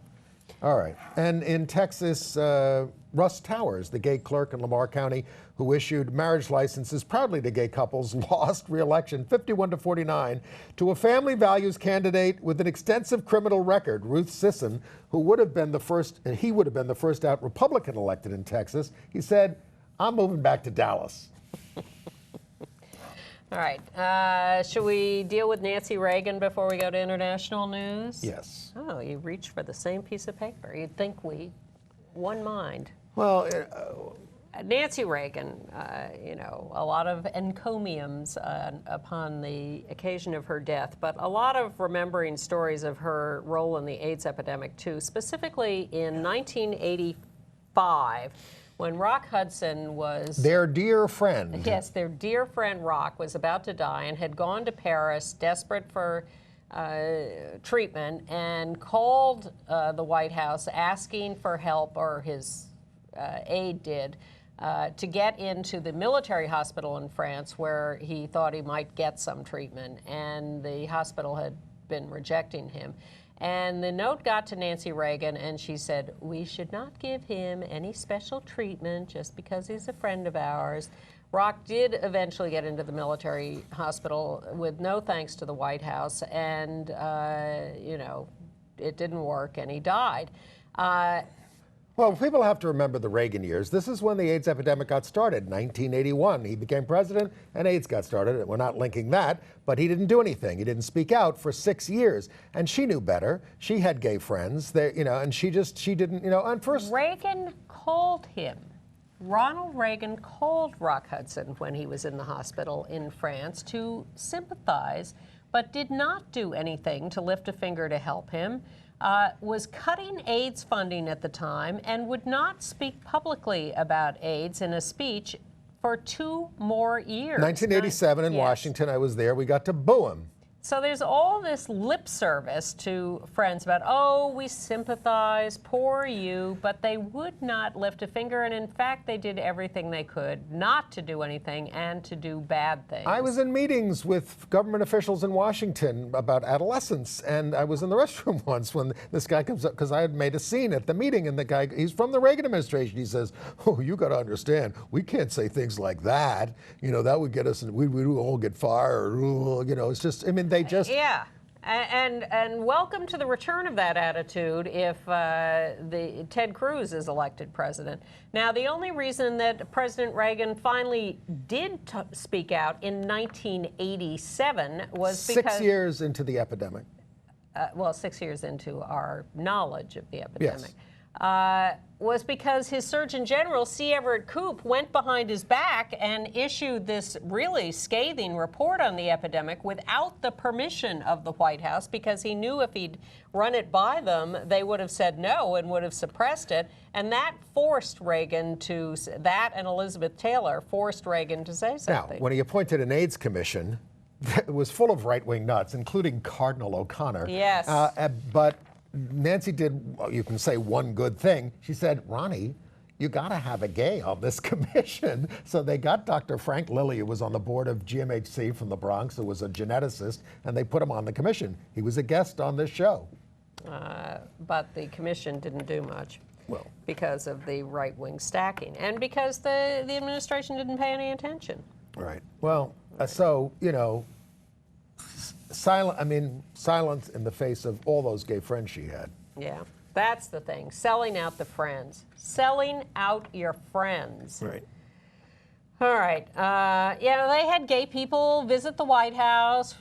All right. And in Texas, Russ Towers, the gay clerk in Lamar County who issued marriage licenses proudly to gay couples, lost re-election 51-49 to a family values candidate with an extensive criminal record, Ruth Sisson, who would have been the first out Republican elected in Texas. He said, "I'm moving back to Dallas." All right. Should we deal with Nancy Reagan before we go to international news? Yes. Oh, you reached for the same piece of paper. You'd think one mind. Well, Nancy Reagan, a lot of encomiums upon the occasion of her death, but a lot of remembering stories of her role in the AIDS epidemic, too. Specifically in 1985, when Rock Hudson was... Their dear friend. Yes, their dear friend Rock was about to die and had gone to Paris, desperate for treatment, and called the White House asking for help, or his aide did, to get into the military hospital in France where he thought he might get some treatment, and the hospital had been rejecting him. And the note got to Nancy Reagan, and she said, "We should not give him any special treatment just because he's a friend of ours." Rock did eventually get into the military hospital with no thanks to the White House, and, it didn't work, and he died. Well, people have to remember the Reagan years. This is when the AIDS epidemic got started, 1981. He became president and AIDS got started. We're not linking that, but he didn't do anything. He didn't speak out for 6 years. And she knew better. She had gay friends, and she didn't, and first... Reagan called him. Ronald Reagan called Rock Hudson when he was in the hospital in France to sympathize, but did not do anything to lift a finger to help him. Was cutting AIDS funding at the time and would not speak publicly about AIDS in a speech for 2 more years. 1987 in Washington, I was there. We got to boo him. So there's all this lip service to friends about, oh, we sympathize, poor you, but they would not lift a finger, and in fact, they did everything they could not to do anything and to do bad things. I was in meetings with government officials in Washington about adolescence, and I was in the restroom once when this guy comes up, because I had made a scene at the meeting, and the guy, he's from the Reagan administration, he says, "Oh, you got to understand, we can't say things like that. That would get us, we would all get fired. It's just, they just... Yeah, and welcome to the return of that attitude if Ted Cruz is elected president. Now, the only reason that President Reagan finally did speak out in 1987 was because... 6 years into the epidemic. well, 6 years into our knowledge of the epidemic, Yes. was because his Surgeon General, C. Everett Koop, went behind his back and issued this really scathing report on the epidemic without the permission of the White House, because he knew if he'd run it by them, they would have said no and would have suppressed it. And that forced Reagan to, that and Elizabeth Taylor forced Reagan to say Now, something. when he appointed an AIDS commission, it was full of right-wing nuts, including Cardinal O'Connor. Yes. But Nancy did, well, you can say, one good thing. She said, Ronnie, you got to have a gay on this commission. So they got Dr. Frank Lilly, who was on the board of GMHC from the Bronx, who was a geneticist, and they put him on the commission. He was a guest on this show. But the commission didn't do much. Well, Because of the right-wing stacking, and because the administration didn't pay any attention. right. Well, so, you know, silence in the face of all those gay friends she had. Yeah, that's the thing. Selling out the friends. Selling out your friends. Right. All right. Yeah, they had gay people visit the White House,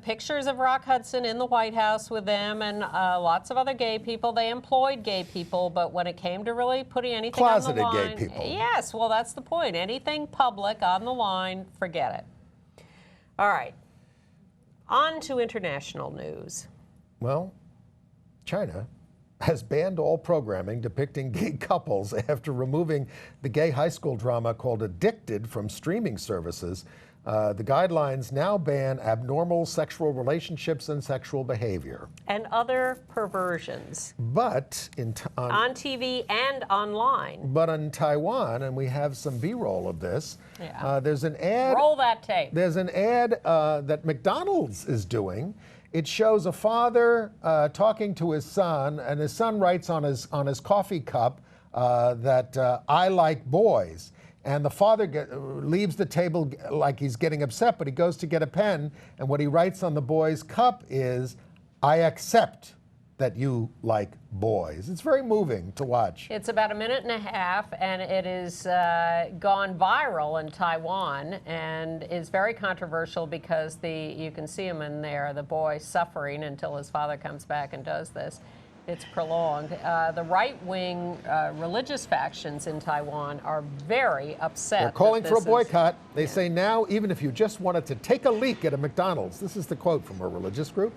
pictures of Rock Hudson in the White House with them, and lots of other gay people. They employed gay people, but when it came to really putting anything Closeted on the line... gay people. Yes, well, that's the point. Anything public on the line, forget it. All right. On to international news. Well, China has banned all programming depicting gay couples after removing the gay high school drama called Addicted from streaming services. The guidelines now ban abnormal sexual relationships and sexual behavior. And other perversions. But On TV and online. But in Taiwan, and we have some B-roll of this, Yeah. there's an ad. Roll that tape. There's an ad that McDonald's is doing. It shows a father talking to his son, and his son writes on his coffee cup that I like boys. And the father leaves the table like he's getting upset, but he goes to get a pen, and what he writes on the boy's cup is, I accept that you like boys. It's very moving to watch. It's about a minute and a half, and it is gone viral in Taiwan, and is very controversial because you can see him in there, the boy suffering until his father comes back and does this. It's prolonged. The right-wing religious factions in Taiwan are very upset. They're calling that for a this boycott. They say now, even if you just wanted to take a leak at a McDonald's, this is the quote from a religious group,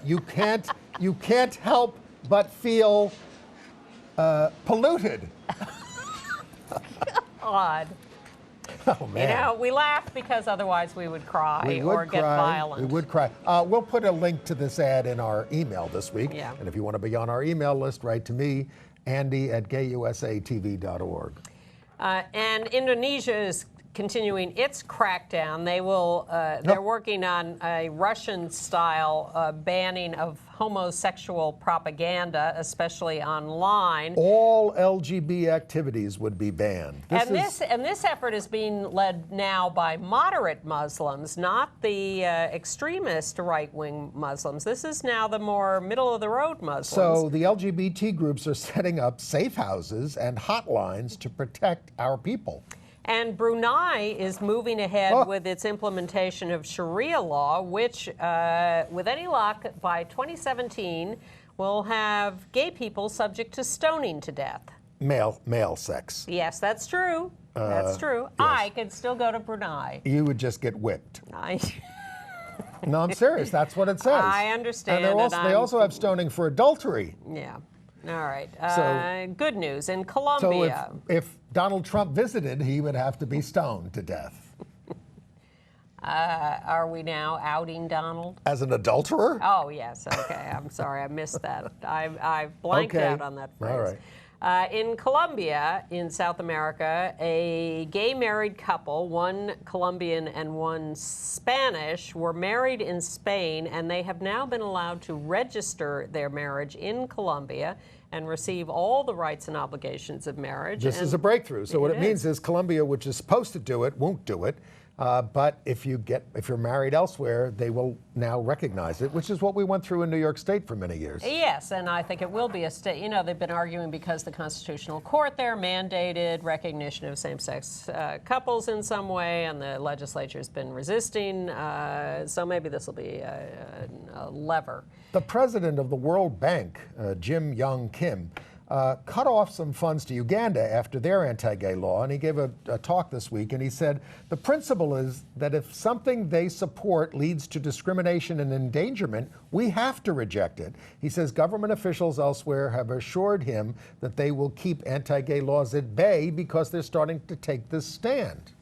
you can't help but feel polluted. Odd. Oh, man. You know, we laugh because otherwise we would cry or get violent. We would cry. We'll put a link to this ad in our email this week. Yeah. And if you want to be on our email list, write to me, Andy@gayusatv.org. And Indonesia is continuing its crackdown. They're working on a Russian-style banning of homosexual propaganda, especially online. All LGBT activities would be banned. This effort is being led now by moderate Muslims, not the extremist right-wing Muslims. This is now the more middle-of-the-road Muslims. So the LGBT groups are setting up safe houses and hotlines to protect our people. And Brunei is moving ahead with its implementation of Sharia law, which, with any luck, by 2017, will have gay people subject to stoning to death. Male sex. Yes, that's true. That's true. Yes. I could still go to Brunei. You would just get whipped. No, I'm serious. That's what it says. I understand. And they also have stoning for adultery. Yeah. All right. So- Good news. In So Colombia. if Donald Trump visited, he would have to be stoned to death. Are we now outing Donald? As an adulterer? Oh, yes. Okay. I'm sorry. I missed that. I blanked Okay. out on that phrase. All right. In Colombia, in South America, a gay married couple, one Colombian and one Spanish, were married in Spain, and they have now been allowed to register their marriage in Colombia and receive all the rights and obligations of marriage. This is a breakthrough. So what it means is Colombia, which is supposed to do it, won't do it. But if you're married elsewhere, they will now recognize it, which is what we went through in New York State for many years. Yes, and I think it will be a state. You know, they've been arguing because the Constitutional Court there mandated recognition of same-sex couples in some way, and the legislature's been resisting. So maybe this will be a lever. The president of the World Bank, Jim Young Kim, cut off some funds to Uganda after their anti-gay law, and he gave a talk this week, and he said the principle is that if something they support leads to discrimination and endangerment, we have to reject it. He says government officials elsewhere have assured him that they will keep anti-gay laws at bay because they're starting to take this stand.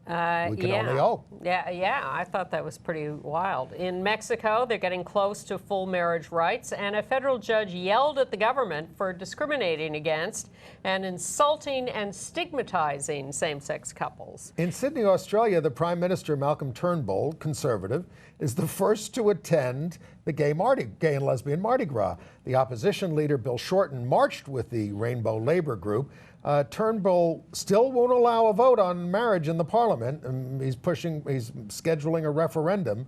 We can only hope. Yeah, I thought that was pretty wild. In Mexico, they're getting close to full marriage rights, and a federal judge yelled at the government for discriminating against and insulting and stigmatizing same-sex couples. In Sydney, Australia, the Prime Minister, Malcolm Turnbull, Conservative, is the first to attend the gay and lesbian Mardi Gras. The opposition leader, Bill Shorten, marched with the Rainbow Labour Group. Turnbull still won't allow a vote on marriage in the parliament. He's scheduling a referendum,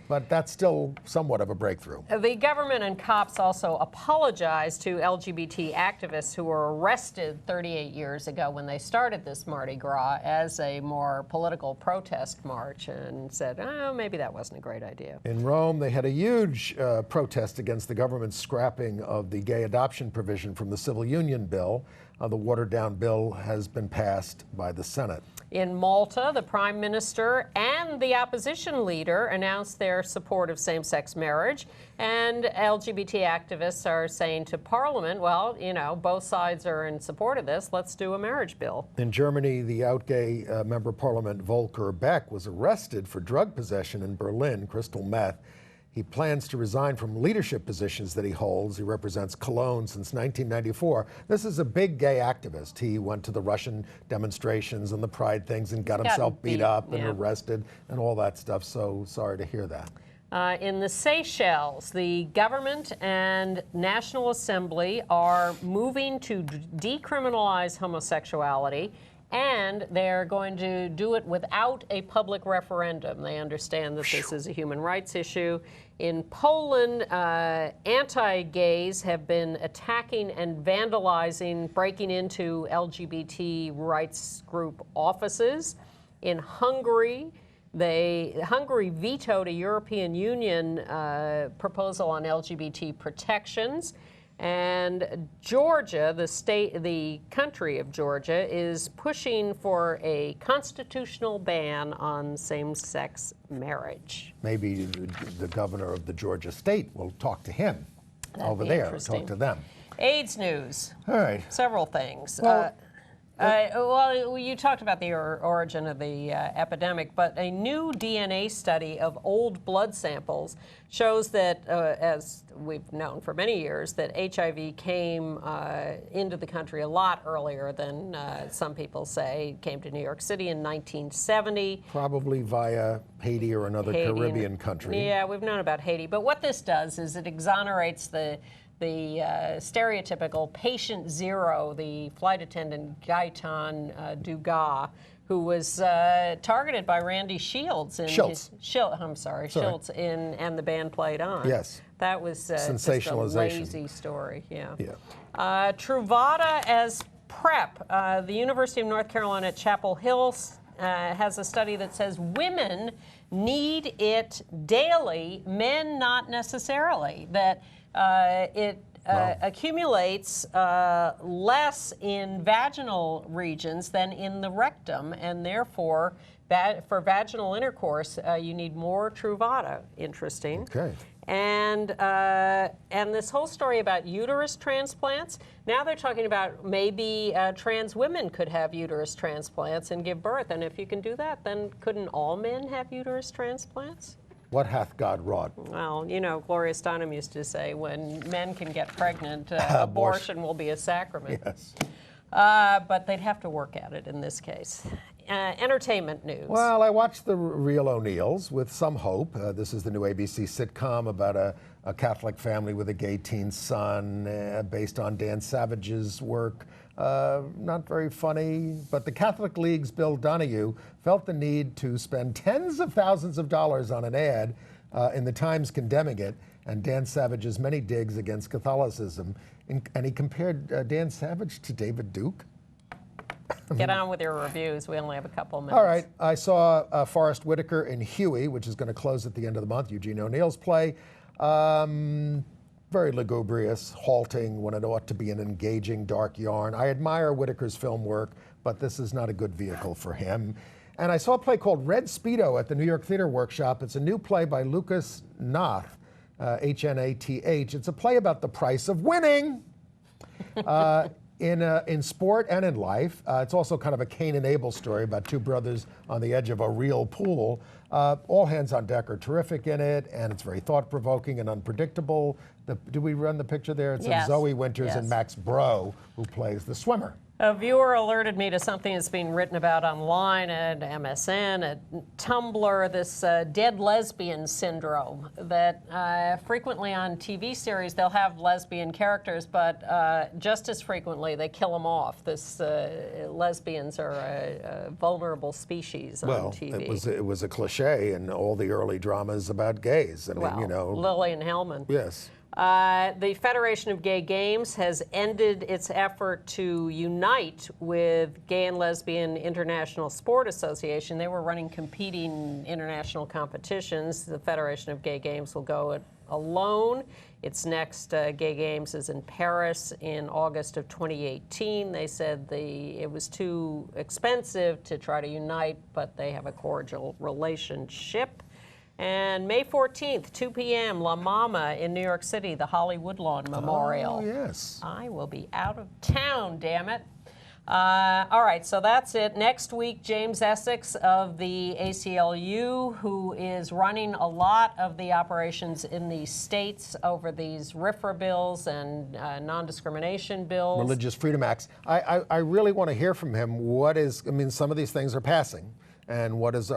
but that's still somewhat of a breakthrough. The government and cops also apologized to LGBT activists who were arrested 38 years ago when they started this Mardi Gras as a more political protest march, and said, oh, maybe that wasn't a great idea. In Rome, they had a huge protest against the government's scrapping of the gay adoption provision from the civil union bill. The watered-down bill has been passed by the Senate. In Malta, the Prime Minister and the opposition leader announced their support of same-sex marriage, and LGBT activists are saying to Parliament, well, you know, both sides are in support of this, let's do a marriage bill. In Germany, the out-gay member of Parliament Volker Beck was arrested for drug possession in Berlin, crystal meth. He plans to resign from leadership positions that he holds. He represents Cologne since 1994. This is a big gay activist. He went to the Russian demonstrations and the pride things and got himself beat up and arrested and all that stuff. So sorry to hear that. In the Seychelles, the government and National Assembly are moving to decriminalize homosexuality, and they're going to do it without a public referendum. They understand that this is a human rights issue. In Poland, anti-gays have been attacking and vandalizing, breaking into LGBT rights group offices. In Hungary, Hungary vetoed a European Union proposal on LGBT protections. And Georgia, the country of Georgia, is pushing for a constitutional ban on same-sex marriage. Maybe the governor of the Georgia state will talk to him over there, talk to them. AIDS news. All right. Several things. Well, Well, you talked about the origin of the epidemic, but a new DNA study of old blood samples shows that, as we've known for many years, that HIV came into the country a lot earlier than some people say. It came to New York City in 1970. Probably via Haiti or another Caribbean country. Yeah, we've known about Haiti. But what this does is it exonerates the stereotypical patient zero, the flight attendant Gaetan Dugas, who was targeted by Randy Shields in Schultz. Schultz and the band played on. Yes. That was sensationalization. Just a lazy story. Yeah. Truvada as PrEP. The University of North Carolina at Chapel Hill has a study that says women need it daily, men not necessarily. That it accumulates less in vaginal regions than in the rectum, and therefore, for vaginal intercourse, you need more Truvada. Interesting. Okay. And this whole story about uterus transplants, now they're talking about maybe trans women could have uterus transplants and give birth. And if you can do that, then couldn't all men have uterus transplants? What hath God wrought? Well, you know, Gloria Steinem used to say, when men can get pregnant, abortion will be a sacrament. Yes. But they'd have to work at it in this case. Entertainment news. Well, I watched The Real O'Neills with some hope. This is the new ABC sitcom about a Catholic family with a gay teen son, based on Dan Savage's work. Not very funny. But the Catholic League's Bill Donahue felt the need to spend tens of thousands of dollars on an ad in the Times condemning it, and Dan Savage's many digs against Catholicism. And he compared Dan Savage to David Duke. Get on with your reviews. We only have a couple of minutes. All right. I saw Forrest Whitaker in Huey, which is going to close at the end of the month, Eugene O'Neill's play. Very lugubrious, halting when it ought to be an engaging, dark yarn. I admire Whitaker's film work, but this is not a good vehicle for him. And I saw a play called Red Speedo at the New York Theater Workshop. It's a new play by Lucas Hnath, Hnath. It's a play about the price of winning. In sport and in life. It's also kind of a Cain and Abel story about two brothers on the edge of a real pool. All hands on deck are terrific in it, and it's very thought-provoking and unpredictable. Do we run the picture there? It's yes. of Zoe Winters yes. and Max Bro, who plays the swimmer. A viewer alerted me to something that's being written about online at MSN, at Tumblr, this dead lesbian syndrome that frequently on TV series they'll have lesbian characters, but just as frequently they kill them off. Lesbians are a vulnerable species on TV. It was a cliche in all the early dramas about gays. I mean, Lillian Hellman. Yes. The Federation of Gay Games has ended its effort to unite with Gay and Lesbian International Sport Association. They were running competing international competitions. The Federation of Gay Games will go it alone. Its next Gay Games is in Paris in August of 2018. They said it was too expensive to try to unite, but they have a cordial relationship. And May 14th, 2 p.m., La Mama in New York City, the Holly Woodlawn Memorial. Oh, yes. I will be out of town, damn it. All right, so that's it. Next week, James Essex of the ACLU, who is running a lot of the operations in the states over these RFRA bills and non-discrimination bills. Religious Freedom Acts. I really want to hear from him. Some of these things are passing. And is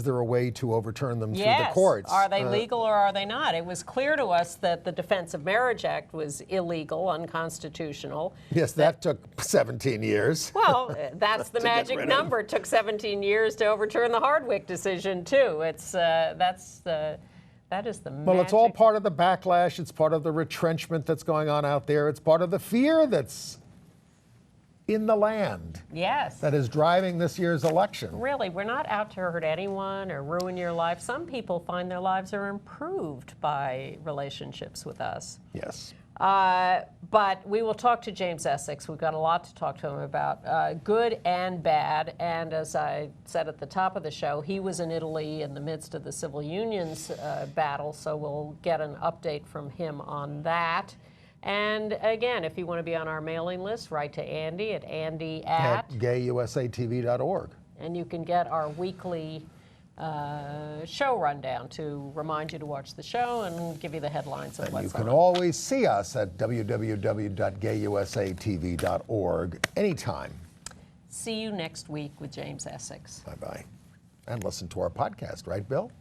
there a way to overturn them through the courts? Are they legal or are they not? It was clear to us that the Defense of Marriage Act was illegal, unconstitutional. Yes, that took 17 years. Well, that's the magic number. It took 17 years to overturn the Hardwick decision, too. That is the magic. Well, it's all part of the backlash. It's part of the retrenchment that's going on out there. It's part of the fear that's in the land. Yes. That is driving this year's election. Really, we're not out to hurt anyone or ruin your life. Some people find their lives are improved by relationships with us. Yes. But we will talk to James Essex. We've got a lot to talk to him about, good and bad. And as I said at the top of the show, he was in Italy in the midst of the civil unions battle, so we'll get an update from him on that. And again, if you want to be on our mailing list, write to Andy at gayusatv.org. And you can get our weekly show rundown to remind you to watch the show and give you the headlines of what's on. You can always see us at www.gayusatv.org anytime. See you next week with James Essex. Bye-bye. And listen to our podcast, right, Bill?